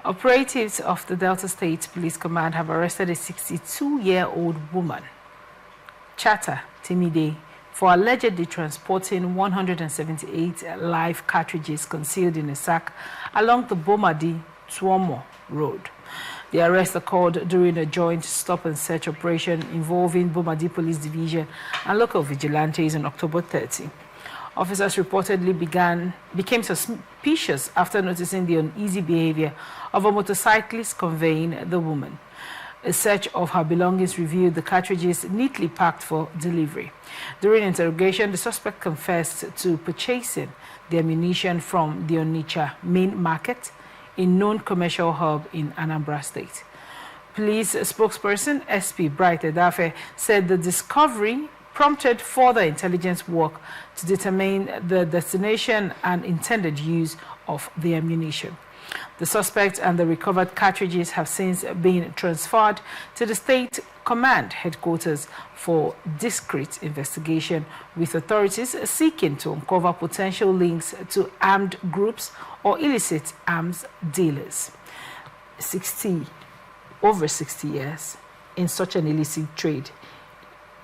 Operatives of the Delta State Police Command have arrested a 62-year-old woman, Chata Timide, for allegedly transporting 178 live cartridges concealed in a sack along the Bomadi Tuomo Road. The arrests occurred during a joint stop-and-search operation involving Bomadi Police Division and local vigilantes on October 30. Officers reportedly became suspicious after noticing the uneasy behavior of a motorcyclist conveying the woman. A search of her belongings revealed the cartridges neatly packed for delivery. During interrogation, the suspect confessed to purchasing the ammunition from the Onitsha main market, a known commercial hub in Anambra State. Police spokesperson SP Bright Edafe said the discovery prompted further intelligence work to determine the destination and intended use of the ammunition. The suspect and the recovered cartridges have since been transferred to the State Command headquarters for discreet investigation, with authorities seeking to uncover potential links to armed groups or illicit arms dealers. Over 60 years in such an illicit trade.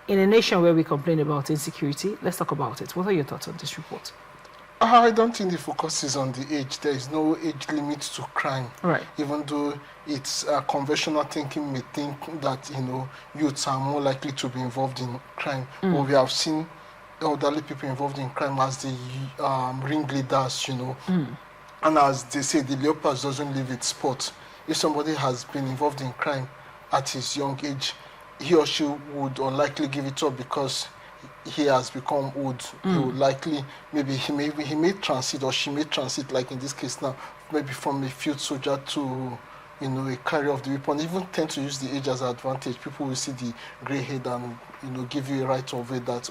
In a nation where we complain about insecurity, let's talk about it. What are your thoughts on this report? I don't think the focus is on the age. There is no age limit to crime. Right. Even though it's conventional thinking may think that, youths are more likely to be involved in crime. But we have seen elderly people involved in crime as the ringleaders, And as they say, the leopard doesn't leave its spot. If somebody has been involved in crime at his young age, he or she would unlikely give it up because he has become old. He would likely, maybe he may transit, or she may transit, like in this case now, maybe from a field soldier to, a carrier of the weapon. Even tend to use the age as an advantage. People will see the grey head and, give you a right of it that,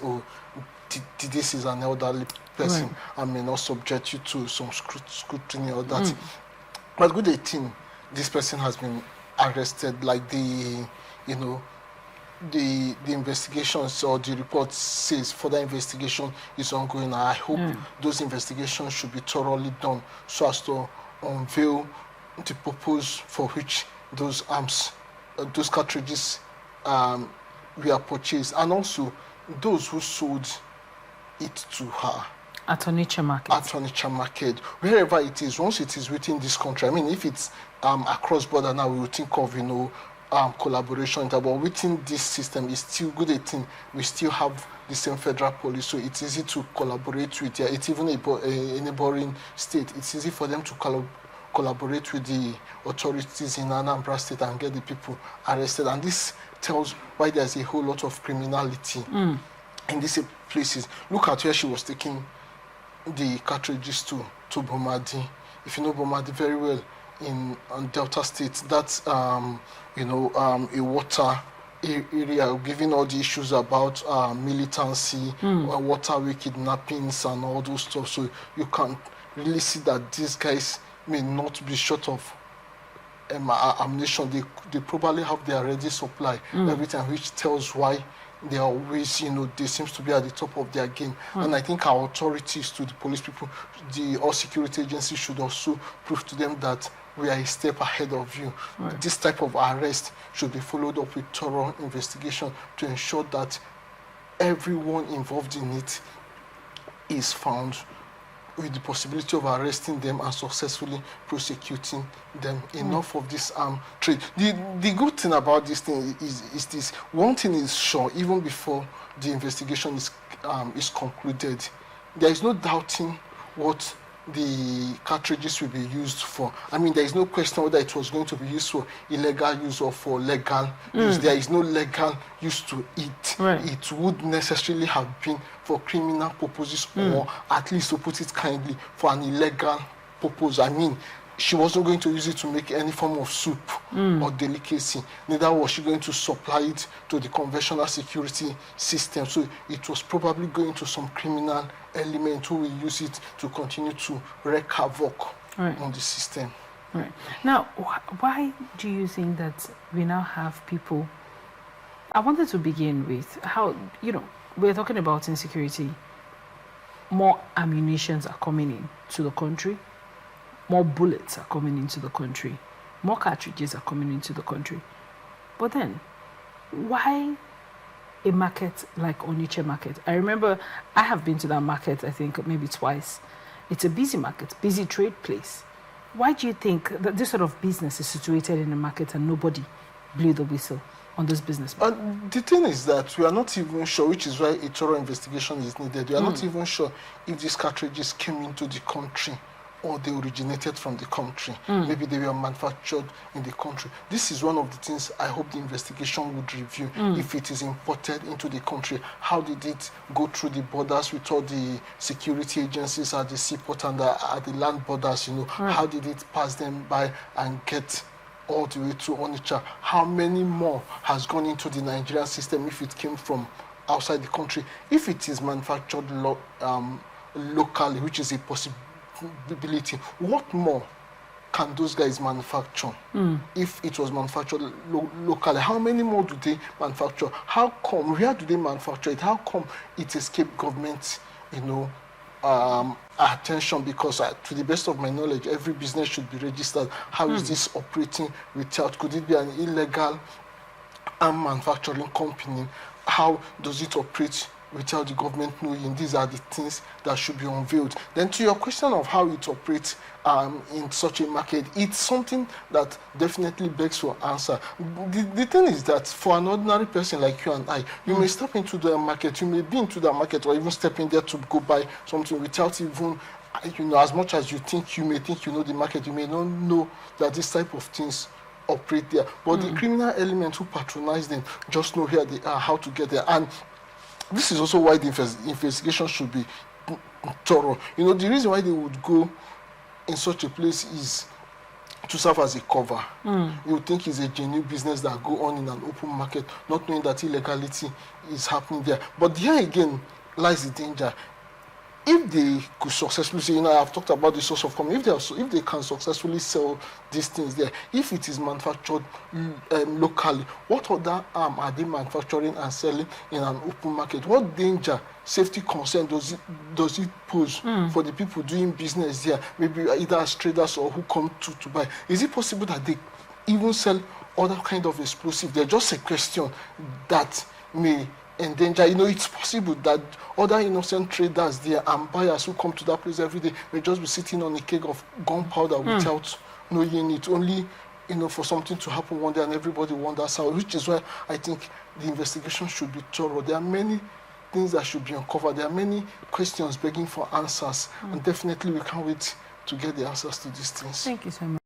this is an elderly person, right, and may not subject you to some scrutiny or that. But good 18, this person has been arrested, like the investigations or the report says further investigation is ongoing. I hope those investigations should be thoroughly done so as to unveil the purpose for which those arms, those cartridges were purchased, and also those who sold it to her. At Onitsha Market. At Onitsha Market, wherever it is, once it is within this country. I mean, if it's across border now, we will think of, collaboration, but within this system is still good 18. We still have the same federal police, so it's easy to collaborate with. It's even a neighboring state. It's easy for them to collaborate with the authorities in Anambra State and get the people arrested. And this tells why there's a whole lot of criminality in these places. Look at where she was taking the cartridges to Bomadi. If you know Bomadi very well, on Delta State, that's a water area, given all the issues about militancy, waterway kidnappings and all those stuff. So you can really see that these guys may not be short of ammunition. They probably have their ready supply every time, which tells why they are always, they seems to be at the top of their game. And I think our authorities, to the police people, all security agencies should also prove to them that we are a step ahead of you. Right. This type of arrest should be followed up with thorough investigation to ensure that everyone involved in it is found, with the possibility of arresting them and successfully prosecuting them. Enough of this trade. The good thing about this thing is this. One thing is sure, even before the investigation is concluded, there is no doubting what the cartridges will be used for. I mean, there is no question whether it was going to be used for illegal use or for legal use. There is no legal use to it. Right. It would necessarily have been for criminal purposes, or at least, to put it kindly, for an illegal purpose. I mean, she wasn't going to use it to make any form of soup or delicacy. Neither was she going to supply it to the conventional security system. So it was probably going to some criminal element who will use it to continue to wreak havoc on the system. Right. Now, why do you think that we now have people? I wanted to begin with how, we're talking about insecurity. More ammunitions are coming in to the country. More bullets are coming into the country. more cartridges are coming into the country. But then, why a market like Onitsha market? I remember I have been to that market, I think maybe twice. It's a busy market, busy trade place. Why do you think that this sort of business is situated in a market and nobody blew the whistle on this business? The thing is that we are not even sure, which is why a thorough investigation is needed. We are not even sure if these cartridges came into the country or they originated from the country. Maybe they were manufactured in the country. This is one of the things I hope the investigation would review. If it is imported into the country, how did it go through the borders with all the security agencies at the seaport and at the land borders, you know? How did it pass them by and get all the way to Onitsha? How many more has gone into the Nigerian system if it came from outside the country? If it is manufactured locally, which is a possibility, what more can those guys manufacture if it was manufactured locally? How many more do they manufacture? How come, where do they manufacture it? How come it escaped government, you know, attention? Because to the best of my knowledge, every business should be registered. How is this operating without? Could it be an illegal arm manufacturing company? How does it operate without the government knowing? These are the things that should be unveiled. Then to your question of how it operates in such a market, it's something that definitely begs for answer. The thing is that for an ordinary person like you and I, you may step into the market, you may be into the market or even step in there to go buy something without even, you know, as much as you think, you may think you know the market, you may not know that this type of things operate there. But the criminal elements who patronize them just know where they are, how to get there. And this is also why the investigation should be thorough. You know, the reason why they would go in such a place is to serve as a cover. You would think it's a genuine business that go on in an open market, not knowing that illegality is happening there. But here again lies the danger. If they could successfully say, you know, I've talked about the source of coming, if they can successfully sell these things there, if it is manufactured locally, what other arm are they manufacturing and selling in an open market? What danger, safety concern does it pose for the people doing business there, maybe either as traders or who come to buy? Is it possible that they even sell other kind of explosive? They're just a question that may endanger. You know, it's possible that other innocent traders there and buyers who come to that place every day may just be sitting on a keg of gunpowder without knowing it, only, you know, for something to happen one day and everybody wonders how, which is why I think the investigation should be thorough. There are many things that should be uncovered. There are many questions begging for answers, and definitely we can't wait to get the answers to these things. Thank you so much.